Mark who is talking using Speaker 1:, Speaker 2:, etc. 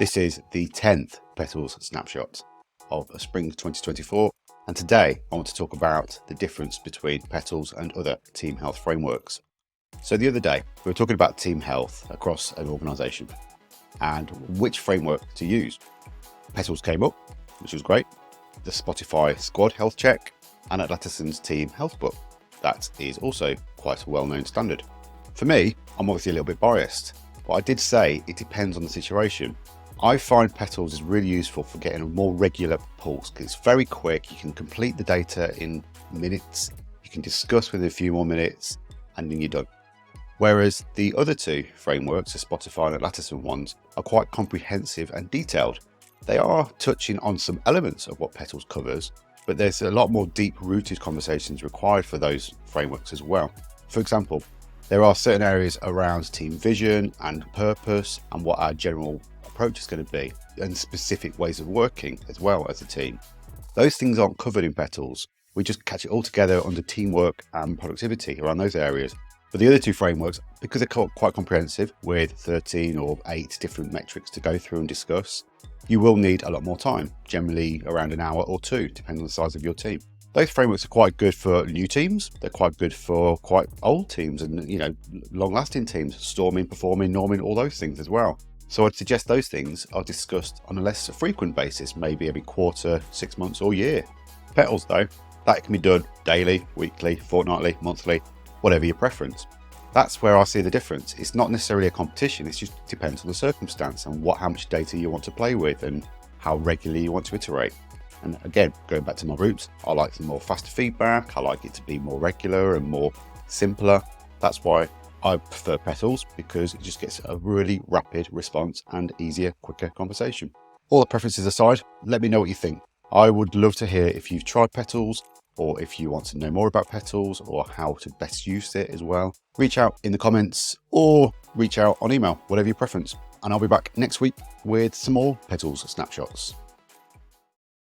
Speaker 1: This is the 10th Petals snapshot of spring 2024, and today I want to talk about the difference between Petals and other team health frameworks. So the other day we were talking about team health across an organisation and which framework to use. Petals came up, which was great, the Spotify Squad Health Check, and Atlassian's Team Health Book. That is also quite a well-known standard. For me, I'm obviously a little bit biased, but I did say it depends on the situation. I find Petals is really useful for getting a more regular pulse because it's very quick. You can complete the data in minutes, you can discuss within a few more minutes, and then you're done. Whereas the other two frameworks, the Spotify and Atlassian ones, are quite comprehensive and detailed. They are touching on some elements of what Petals covers, but there's a lot more deep-rooted conversations required for those frameworks as well. For example, there are certain areas around team vision and purpose and what our general approach is going to be, and specific ways of working as well as a team. Those things aren't covered in Petals. We just catch it all together under teamwork and productivity around those areas. But the other two frameworks, because they're quite comprehensive with 13 or 8 different metrics to go through and discuss, you will need a lot more time, generally around an hour or two, depending on the size of your team. Those frameworks are quite good for new teams. They're quite good for quite old teams and, long-lasting teams, storming, performing, norming, all those things as well. So I'd suggest those things are discussed on a less frequent basis, maybe every quarter, 6 months or year. Petals though, that can be done daily, weekly, fortnightly, monthly, whatever your preference. That's where I see the difference. It's not necessarily a competition, it just depends on the circumstance and how much data you want to play with and how regularly you want to iterate. And again, going back to my roots, I like some more faster feedback, I like it to be more regular and more simpler. That's why I prefer Petals, because it just gets a really rapid response and easier, quicker conversation. All the preferences aside, let me know what you think. I would love to hear if you've tried Petals, or if you want to know more about Petals or how to best use it as well. Reach out in the comments or reach out on email, whatever your preference. And I'll be back next week with some more Petals snapshots.